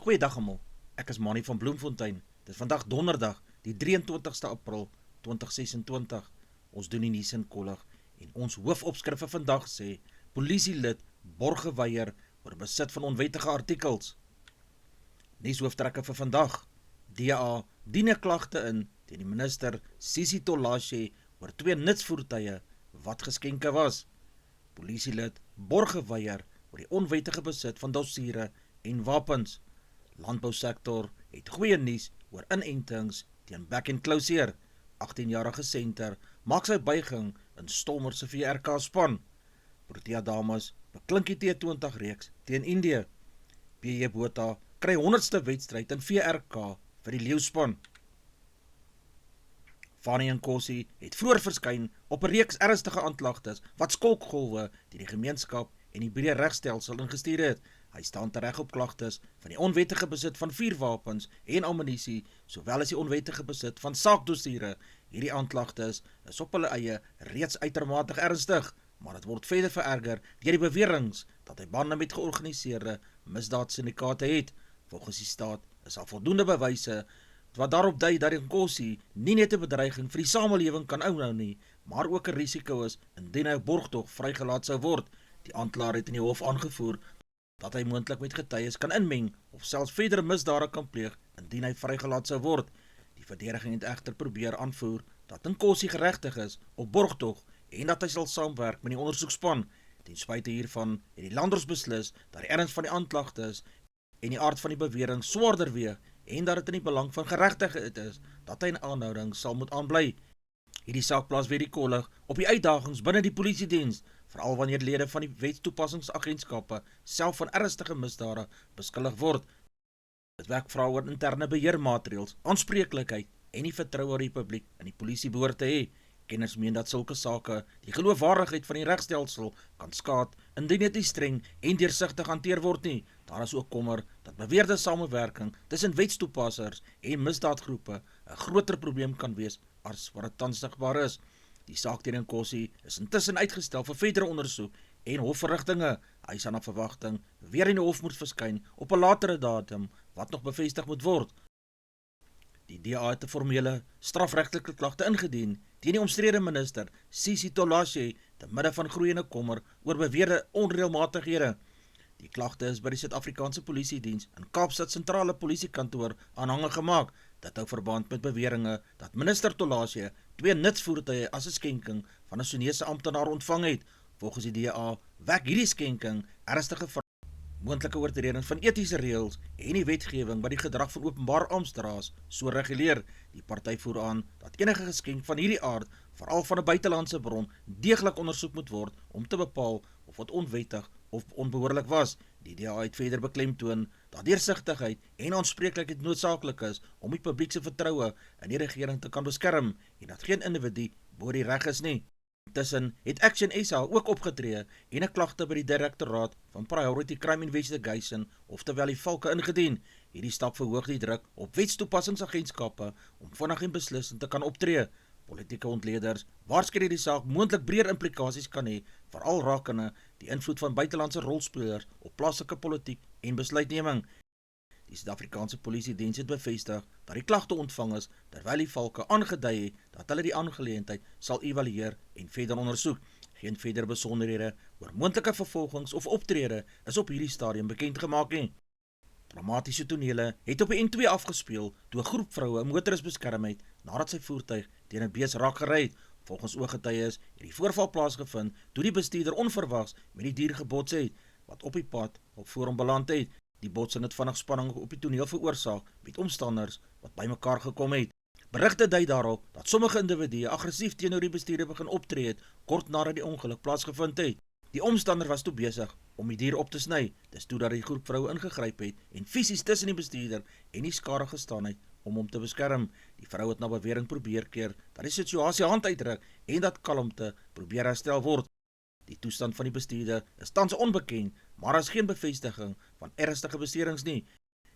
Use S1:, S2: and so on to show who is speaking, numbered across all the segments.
S1: Goeiedag almal, ek is Manny van Bloemfontein. Dit is vandag donderdag, die 23ste April 2026. Ons doen die nuus in kollig en ons hoofopskrifte vandag sê: polisielid borg geweier oor besit van onwettige artikels. Nuushooftrekke vir vandag: DA dien 'n klagte in teen die minister Sisi Tolashe oor 2 nutsvoertuie wat geskenke was. Polisielid borg geweier oor die onwettige besit van dossiere en wapens. Landbousektor het goeie nuus oor inentings teen back-and-closure. 18-jarige senter maak sy buiging in Stolmer se VRK span. Protea dames beklink die T20 reeks teen Indië. PJ Botha kry 100ste wedstryd in VRK vir die leeuspan. Fanie Nkosi het vroeër verskyn op 'n reeks ernstige aanklagtes wat skolkgolwe teen die gemeenskap en die breë regstelsel ingestuur het. Hy staan tereg op klagtes van die onwettige besit van vuurwapens en ammunisie, sowel as die onwettige besit van saakdossiere. Hierdie aanklagtes is op hulle eie reeds uitermate ernstig, maar dit word verder vererger deur die beweringe dat hy bande met georganiseerde misdaadsyndikaate het. Volgens die staat is daar voldoende bewyse wat daarop dui dat Nkosi nie net 'n bedreiging vir die samelewing kan inhou nie, maar ook 'n risiko is indien hy op borgtog vrygelaat sou word. Die aanklaer het in die hof aangevoer dat hy moontlik met getuies kan inmeng of selfs verdere misdade kan pleeg indien hy vrygelaat sou word. Die verdediging het egter probeer aanvoer dat Nkosi geregtig is op borgtog en dat hy sal saamwerk met die ondersoekspan. Ten spyte hiervan het die landros beslis dat die erns van die aanklagtes en die aard van die bewering swaarder weeg en dat dit in die belang van geregtigheid is dat hy in aanhouding sal moet aanbly. Hierdie saak plaas weer die kollig op die uitdagings binne die polisiediens, veral wanneer lede van die wetstoepassingsagentskappe self van ernstige misdade beskuldig word. Dit wek vrae oor interne beheermaatreëls, aanspreeklikheid en die vertroue wat die publiek in die polisie behoort te hê. Kenners meen dat sulke sake die geloofwaardigheid van die regstelsel kan skaad indien dit nie streng en deursigtig hanteer word nie. Daar is ook kommer dat beweerde samewerking tussen wetstoepassers en misdaadgroepe 'n groter probleem kan wees as wat dit tans sigbaar is. Die saak teen Nkosi is intussen uitgestel vir verdere ondersoek en hofverrigtinge. Hy sal na verwagting weer in die hof moet verskyn op 'n latere datum wat nog bevestig moet word. Die DA het 'n formele strafregtelike klagte ingedien teen die omstrede minister Sisi Tolashe te midde van groeiende kommer oor beweerde onreëlmatighede. Die klagte is by die Suid-Afrikaanse Polisiediens in Kaapstad Sentrale Polisiekantoor aanhangig gemaak. Dit hou verband met beweringe dat minister Tolashe 2 nutsvoertuie as 'n skenking van 'n Chinese amptenaar ontvang het. Volgens die DA wek hierdie skenking ernstige moontlike oortreding van etiese reëls en die wetgewing wat die gedrag van openbaar amptenare so reguleer. Die party voer aan dat enige geskenk van hierdie aard, veral van 'n buitelandse bron, deeglik ondersoek moet word om te bepaal of wat onwettig of onbehoorlik was. Die DA het verder beklemtoon dat deursigtigheid en aanspreeklikheid noodsaaklik is om die publiek se vertroue in die regering te kan beskerm en dat geen individu bo die reg is nie. Intussen het Action SA ook opgetree en 'n klagte by die Direktoraat van Priority Crime Investigation, oftewel die Valke, ingedien. Hierdie stap verhoog die druk op wetstoepassingsagentskappe om vinnig en beslissend te kan optree. Politieke ontleeders waarsku dat die saak moontlik breër implikasies kan hê, veral rakende die invloed van buitelandse rolspelers op plaaslike politiek en besluitneming. Die Suid-Afrikaanse Polisiediens het bevestig dat die klagte ontvang is, terwyl die Valke aangedui het dat hulle die aangeleentheid sal evalueer en verder ondersoek. Geen verdere besonderhede oor moontlike vervolgings of optrede is op hierdie stadium bekend gemaak nie. Dramatiese tonele het op die N2 afgespeel toe 'n groep vroue 'n motoris beskerm het nadat sy voertuig teen 'n bees raak gery het. Volgens ooggetuies het die voorval plaasgevind toe die bestuurder onverwags met die dier gebots het wat op die pad op voor hom beland het. Die botsing het vinnig spanning op die toneel veroorsaak met omstanders wat bymekaar gekom het. Berigte dui daarop dat sommige individue aggressief teenoor die bestuurder begin optree het kort nadat die ongeluk plaasgevind het. Die omstander was toe besig om die dier op te sny. Dis toe dat die groep vroue ingegryp het en fisies tussen die bestuurder en die skare gestaan het om hom te beskerm. Die vrou het na bewering probeer keer dat die situasie hand uitdruk en dat kalmte probeer herstel word. Die toestand van die bestuurder is tans onbekend, maar daar is geen bevestiging van ernstige beserings nie.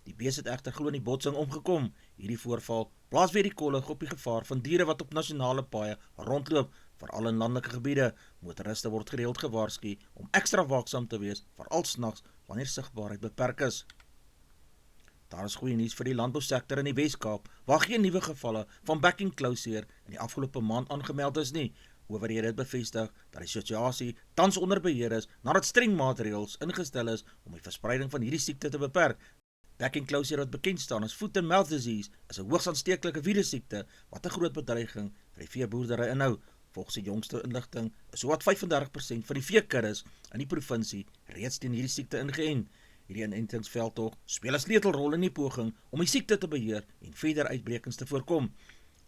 S1: Die bees het egter glo in die botsing omgekom. Hierdie voorval plaas weer die kollig op die gevaar van diere wat op nasionale paaie rondloop, veral in landelike gebiede. Motoriste word gereeld gewaarsku om ekstra waaksaam te wees, veral snags wanneer sigbaarheid beperk is. Daar is goeie nuus vir die landbousektor in die Wes-Kaap, waar geen nuwe gevalle van backing closure in die afgelope maand aangemeld is nie. Owerhede het bevestig dat die situasie tans onder beheer is nadat streng maatreëls ingestel is om die verspreiding van hierdie siekte te beperk. Backing closure wat bekend staan as foot and mouth disease is 'n hoogs aansteeklike virussiekte wat 'n groot bedreiging vir die veeboerdery inhou. Volgens die jongste inligting is sowat 35% van die veekuddes in die provinsie reeds teen hierdie siekte ingeënt. Hierdie inentingsveldtog speel 'n sleutelrol in die poging om die siekte te beheer en verder uitbrekings te voorkom.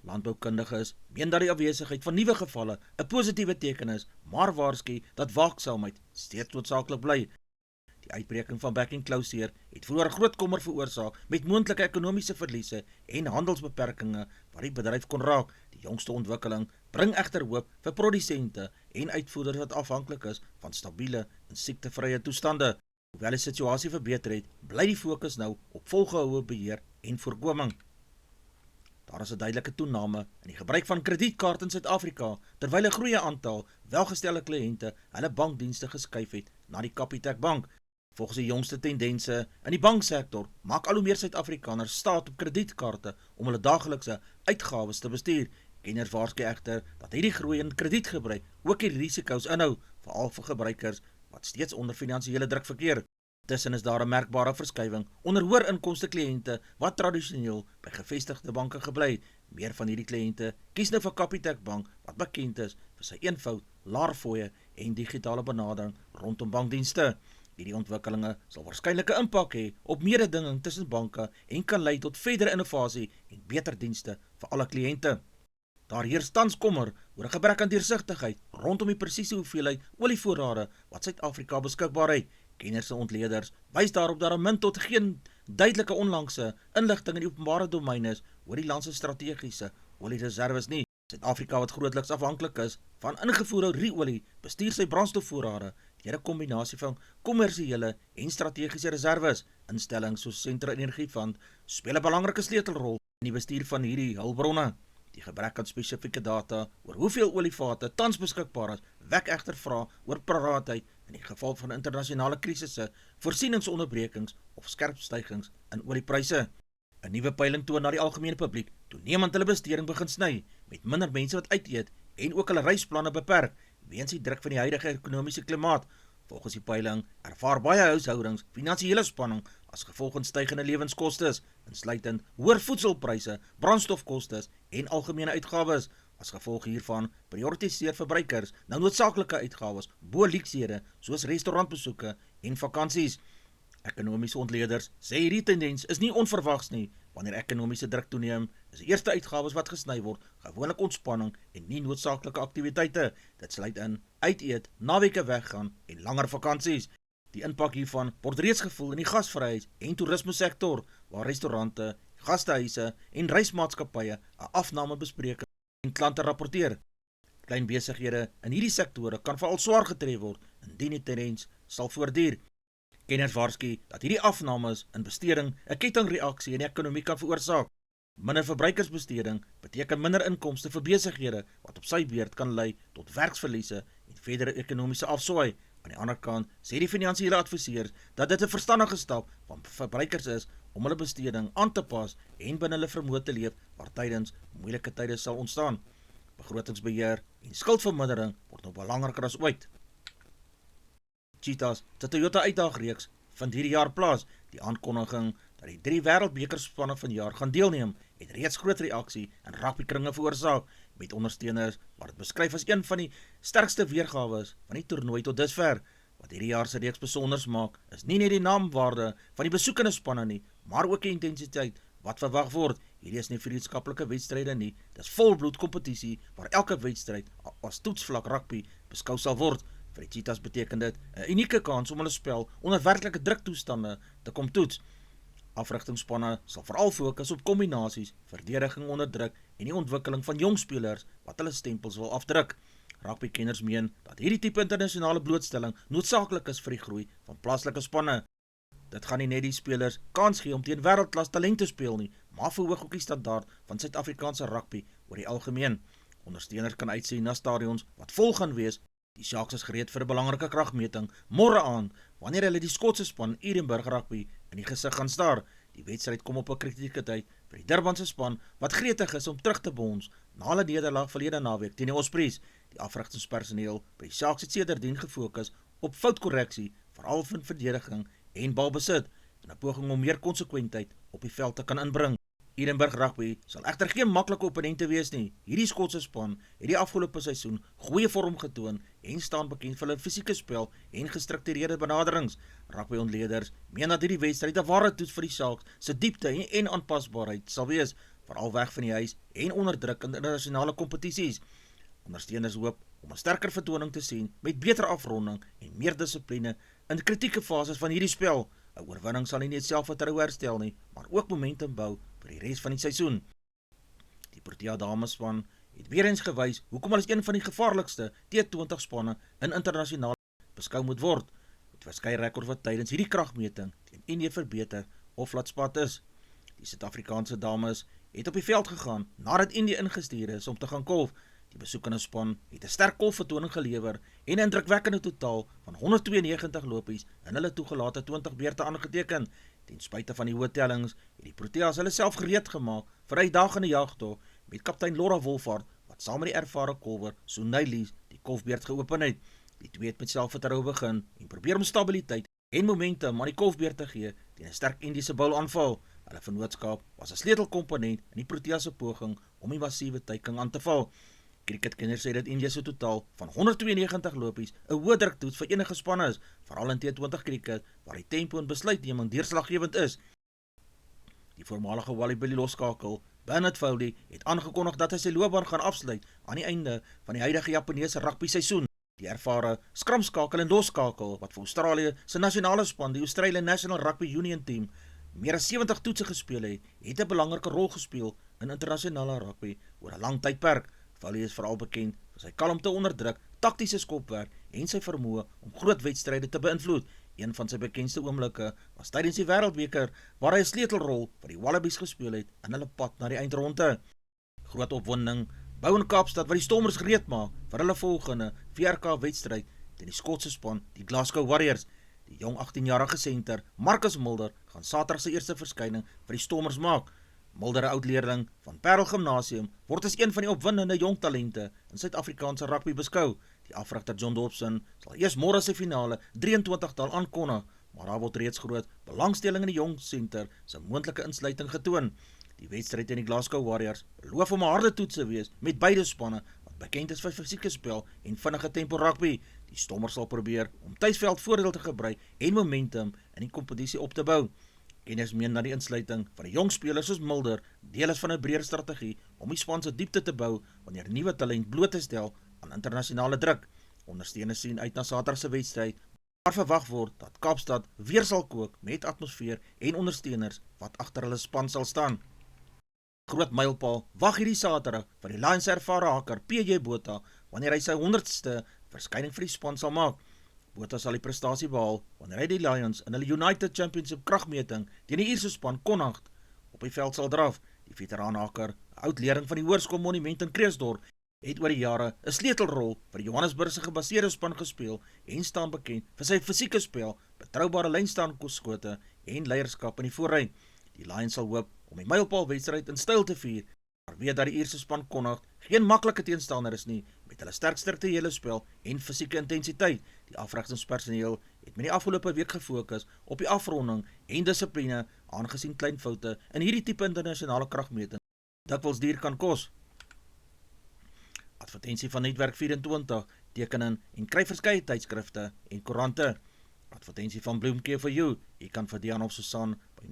S1: Landboukundiges meen dat die afwesigheid van nuwe gevalle 'n positiewe teken is, maar waarsku dat waaksaamheid steeds noodsaaklik bly. Die uitbreking van backing closure het vroeër groot kommer veroorsaak met moontlike ekonomiese verliese en handelsbeperkings wat die bedryf kon raak. Die jongste ontwikkeling bring egter hoop vir produsente en uitvoerders wat afhanklik is van stabiele en siektevrye toestande. Hoewel die situasie verbeter het, bly die fokus nou op volgehoue beheer en voorkoming. Daar is 'n duidelike toename in die gebruik van kredietkaarte in Suid-Afrika, terwyl 'n groeie aantal welgestelde kliënte hulle bankdienste geskuif het na die Capitec Bank. Volgens die jongste tendense in die banksektor maak al hoe meer Suid-Afrikaners staat op kredietkaarte om hulle daaglikse uitgawes te bestuur. Kenners waarsku egter dat hierdie groei in kredietgebruik ook die risiko's inhou, veral vir gebruikers wat steeds onder finansiële druk verkeer. Tussen is daar 'n merkbare verskywing onder hoër inkomste kliënte wat tradisioneel by gevestigde banke gebly. Meer van hierdie kliënte kies nou vir Capitec Bank wat bekend is vir sy eenvoud, laer fooie en digitale benadering rondom bankdienste. Hierdie ontwikkelinge sal waarskynlik 'n impak hê op mededinging tussen banke en kan lei tot verdere innovasie en beter dienste vir alle kliënte. Daar heers tans kommer oor 'n gebrek aan deursigtigheid rondom die presiese hoeveelheid olievoorrade wat Suid-Afrika beskikbaar het. Kenners en ontleeders wys daarop dat daar min tot geen duidelike onlangse inligting in die openbare domein is oor die land se strategiese oliereserwes nie. Suid-Afrika wat grootliks afhanklik is van ingevoerde ruolie, bestuur sy brandstofvoorrade deur 'n kombinasie van kommersiële en strategiese reserwes. Instellings soos Sentra Energiefond speel 'n belangrike sleutelrol in die bestuur van hierdie hulpbronne. Die gebrek aan spesifieke data oor hoeveel olievate tans beskikbaar is, wek egter vrae oor paraatheid in die geval van internasionale krisisse, voorsieningsonderbrekings of skerp stygings in oliepryse. 'n Nuwe peiling toon na die algemene publiek toenemend hulle besteding begin sny, met minder mense wat uit eet en ook hulle reisplanne beperk weens die druk van die huidige ekonomiese klimaat. Volgens die peiling ervaar baie huishoudings finansiële spanning as gevolg van stygende lewenskostes, insluitend hoër voedselpryse, brandstofkostes en algemene uitgawes. As gevolg hiervan prioritiseer verbruikers nou noodsaaklike uitgawes bo luuksehede soos restaurantbesoeke en vakansies. Ekonomiese ontleeders sê hierdie tendens is nie onverwags nie. Wanneer ekonomiese druk toeneem, is die eerste uitgawes wat gesny word gewoonlik ontspanning en nie noodsaaklike aktiwiteite. Dit sluit in uit eet, naweke weggaan en langer vakansies. Die impak hiervan word reeds gevoel in die gasvryheid en toerismesektor, waar restaurante, gastehuise en reismaatskappye 'n afname bespreek en klante rapporteer. Klein besighede in hierdie sektore kan veral swaar getref word indien die tendens sal voortduur. Kenners waarsku dat hierdie afnames in besteding 'n kettingreaksie in die ekonomie kan veroorsaak. Minder verbruikersbesteding beteken minder inkomste vir besighede wat op sy beurt kan lei tot werksverliese en verdere ekonomiese afswaai. Aan die ander kant sê die finansiële adviseurs dat dit 'n verstandige stap van verbruikers is om hulle besteding aan te pas en binne hulle vermoë te leef waar tydens moeilike tye sal ontstaan. Begrotingsbeheer en skuldvermindering word nou belangriker as ooit. Cheetahs se Toyota uitdagreeks vind hierdie jaar plaas. Die aankondiging dat die 3 wêreldbekerspanne van die jaar gaan deelneem, het reeds groot reaksie in rugbykringe veroorsaak, met ondersteuners wat dit beskryf as een van die sterkste weergawe van die toernooi tot dusver. Wat hierdie jaar se reeks besonders maak, is nie net die naamwaarde van die besoekende spanne nie, maar ook die intensiteit wat verwag word. Hierdie is nie vriendskaplike wedstryde nie, dis volbloed kompetisie waar elke wedstryd as toetsvlak rugby beskou sal word. Vir die Cheetahs beteken dit 'n unieke kans om hulle spel onder werklike druktoestande te kom toets. Afrigtingspanne sal veral fokus op kombinasies, verdediging onder druk en die ontwikkeling van jong spelers wat hulle stempels wil afdruk. Rugbykenners meen dat hierdie tipe internasionale blootstelling noodsaaklik is vir die groei van plaaslike spanne. Dit gaan nie net die spelers kans gee om teen wêreldklas talent te speel nie, maar verhoog ook die standaard van Suid-Afrikaanse rugby oor die algemeen. Ondersteuners kan uitsien na stadions wat vol gaan wees. Die Sharks is gereed vir 'n belangrike kragmeting môre aand wanneer hulle die Skotse span Edinburgh Rugby in die gesig gaan staar. Die wedstryd kom op 'n kritieke tyd vir die Durbanse span wat gretig is om terug te bons na hulle nederlaag verlede naweek teen die Ospreys. Die afrigtingspersoneel by die Sharks het sedertdien gefokus op foutkorreksie, veral van verdediging en balbesit, in 'n poging om meer konsekwentheid op die veld te kan inbring. Edinburgh Rugby sal egter geen maklike opponente wees nie. Hierdie Skotse span het die afgelope seisoen goeie vorm getoon en staan bekend vir hulle fisieke spel en gestruktureerde benaderings. Rugby-ontleeders meen dat hierdie wedstryd 'n ware toets vir die Sharks se diepte en aanpasbaarheid sal wees, veral weg van die huis en onder druk in internasionale kompetisies. Ondersteuners hoop om 'n sterker vertoning te sien met beter afronding en meer dissipline in die kritieke fases van hierdie spel. 'n Oorwinning sal nie net selfvertroue herstel nie, maar ook momentum bou vir die res van die seisoen. Die Protea damespan het weer eens gewys hoekom hulle as een van die gevaarlikste T20 spanne in internasionaal beskou moet word, met verskeie rekord wat tydens hierdie kragmeting teen Indië verbeter of laat spat is. Die Suid-Afrikaanse dames het op die veld gegaan nadat Indië ingestuur is om te gaan kolf. Die besoekende span het 'n sterk kolfvertoning gelewer en 'n indrukwekkende totaal van 192 lopies in hulle toegelate 20 beurte aangeteken. Ten spyte van die hoë tellings het die Proteas hulle self gereed gemaak vir 'n uitdagende jagtog met kaptein Laura Wolfhard wat saam met die ervare kolwer Sunay Lee die kolfbeurt geopen het. Die twee het met selfvertroue begin en probeer om stabiliteit en momentum aan die kolfbeurt te gee teen 'n sterk Indiese boulaanval. Hulle vennootskap was 'n sleutelkomponent in die Proteas se poging om die massiewe teiking aan te val. Cricketkenners sê dat Indië se totaal van 192 lopies 'n hoë druktoets vir enige span is, veral in T20 cricket waar die tempo en besluitneming deurslaggewend is. Die voormalige Walibi loskakel, Bernard Foley, het aangekondig dat hy sy loopbaan gaan afsluit aan die einde van die huidige Japaneese rugby seisoen. Die ervare skramskakel en loskakel wat vir Australië se nasionale span, die Australian National Rugby Union team, meer as 70 toetse gespeel het 'n belangrike rol gespeel in internasionale rugby oor 'n lang tydperk. Foley is veral bekend vir sy kalmte onder druk, taktiese skopwerk en sy vermoë om groot wedstryde te beïnvloed. Een van sy bekendste oomblikke was tydens die Wêreldbeker waar hy 'n sleutelrol vir die Wallabies gespeel het in hulle pad na die eindronde. Groot opwinding bou in Kaapstad wat die Stormers gereed maak vir hulle volgende VRK-wedstryd teen die Skotse span, die Glasgow Warriors. Die jong 18-jarige senter Marcus Mulder gaan Saterdag sy eerste verskyning vir die Stormers maak. Mulder, 'n oud-leerling van Parel Gimnasium, word as een van die opwindende jong talente in Suid-Afrikaanse rugby beskou. Die afrigter John Dobson sal eers môre sy finale 23-tal aankondig, maar daar word reeds groot belangstelling in die jong senter se moontlike insluiting getoon. Die wedstryd teen die Glasgow Warriors beloof om 'n harde toets te wees met beide spanne wat bekend is vir fisieke spel en vinnige tempo rugby. Die Stormers sal probeer om tuisveld voordeel te gebruik en momentum in die kompetisie op te bou. Kenners meen dat die insluiting van 'n jong speler soos Mulder deel is van 'n breër strategie om die span se diepte te bou wanneer nuwe talent bloot te stel aan internasionale druk. Ondersteuners sien uit na Saterdag se wedstryd, maar verwag word dat Kaapstad weer sal kook met atmosfeer en ondersteuners wat agter hulle span sal staan. Groot mylpaal wag hierdie Saterdag vir die Lions ervare haker PJ Botha wanneer hy sy 100ste verskyning vir die span sal maak. Botha sal die prestasie behaal wanneer hy die Lions in hulle United Championship kragmeting teen die Ierse span Connacht op die veld sal draf. Die veteranhaker, 'n oud-leerling van die Hoërskool Monument in Kreeusdorp, het oor die jare 'n sleutelrol vir die Johannesburgse gebaseerde span gespeel en staan bekend vir sy fisieke spel, betroubare lynstaanskote en leierskap in die voorry. Die Lions sal hoop om die mylpaalwedstryd in styl te vier, maar weet dat die Ierse span Connacht geen maklike teenstander is nie met hulle sterk strukturele spel en fisieke intensiteit. Die afrigtingspersoneel het met die afgelope week gefokus op die afronding en dissipline aangesien klein foute in hierdie tipe internasionale kragmeting dikwels duur kan kos. Advertensie van Netwerk 24, teken in en kry verskeie tydskrifte en koerante. Advertensie van Bloemcare for You, jy kan vir Dian of Susan by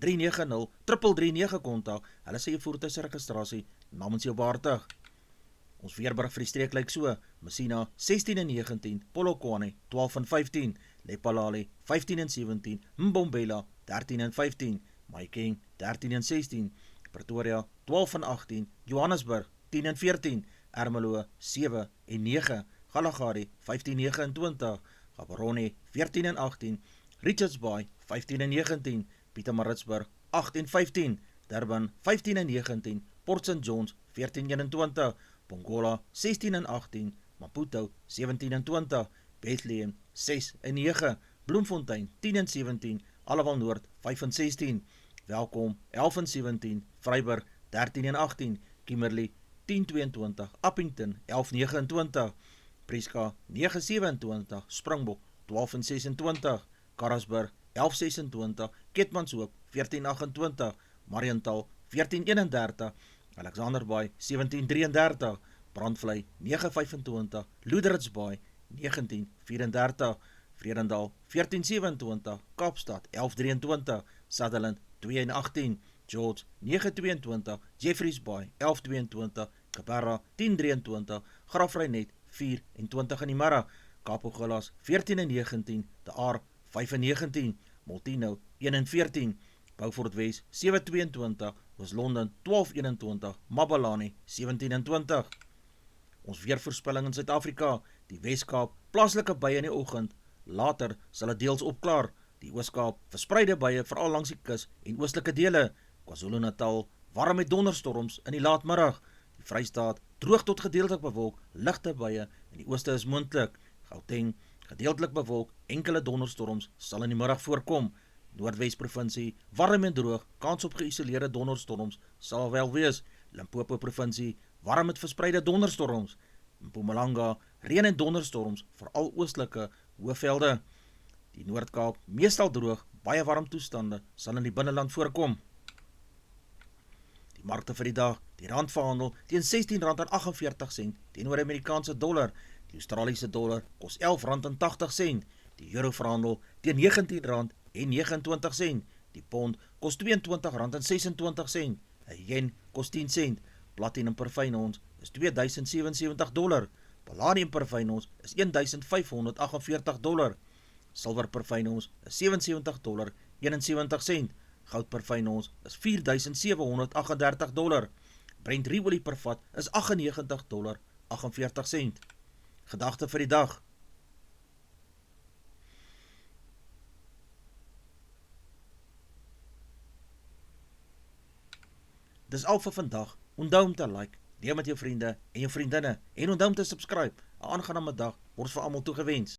S1: 082-390-3339 kontak, hulle sê jy voertuig se registrasie namens jou behartig. Ons weerberig vir die streek lyk so: Messina 16-19, Polokwane 12-15, Lephalale 15-17, Mbombela 13-15, Mahikeng 13-16, Pretoria 12-18, Johannesburg 10-14, Ermelo 7-9, Galagadi 15-29, Gaborone 14-18, Richards Bay 15-19, Pietermaritzburg 8-15, Durban 15-19, Port St Johns 14-21, Pongola 16-18, Maputo 17-20, Bethlehem 6-9, Bloemfontein 10-17, Allewal Noord 5 en 16, Welkom 11 en 17, Vryburg 13 en 18, Kimberley 10-22, Appington 11-29, Prieska 9-27, Springbok 12 en 26, Karasburg 11-26, Keetmanshoop 14-28, Mariental 14-31, Alexanderbaai 17-33, Brandvlei 9-25, Loederitsbaai 19-34, Vredendal 14-27, Kaapstad 11-23, Sutherland 2-18, George 9-22, Jeffreys Bay 11-22, Cabarra 10-23, Grafreinet 4-20 in die middag, Kapogelas 14-19, De Aar 5-19, Molteno 1-14, Beaufort Wes 7-22, Oos-London 12-21, Mabalani 17-20. Ons weervoorspelling in Suid-Afrika, die Weskaap, plaaslike buie in die oggend, later sal het deels opklaar, die Ooskaap, verspreide buie veral langs die kus en oostelike dele, KwaZulu-Natal, warm met donderstorms in die laatmiddag, die Vrystaat, droog tot gedeeltelik bewolk, ligte buie, in die ooste is moontlik, Gauteng, gedeeltelik bewolk, enkele donderstorms sal in die middag voorkom, Noordwes provinsie, warm en droog, kans op geïsoleerde donderstorms sal wel wees, Limpopo provinsie, warm met verspreide donderstorms, Mpumalanga, reën en donderstorms, veral oostelike hoëvelde, die Noord-Kaap, meestal droog, baie warm toestande, sal in die binneland voorkom. Die markte vir die dag, die rand verhandel teen R16,48 teenoor Amerikaanse dollar, die Australiese dollar kos R11,80, die euro verhandel teen R19,29, die pond kos R22,26, 'n yen kos 10 sent, platinum per fyn ons is $2,077, palladium per fyn ons is $1,548, silwer per fyn ons is $77,71, goud per fyn ons is $4,738, Brent ruolie per vat is $98,48. Gedagte vir die dag. Dis al vir vandag. Onthou om te like, deel met jou vriende en jou vriendinne en onthou om te subscribe. 'n Aangename dag word vir almal toegewens.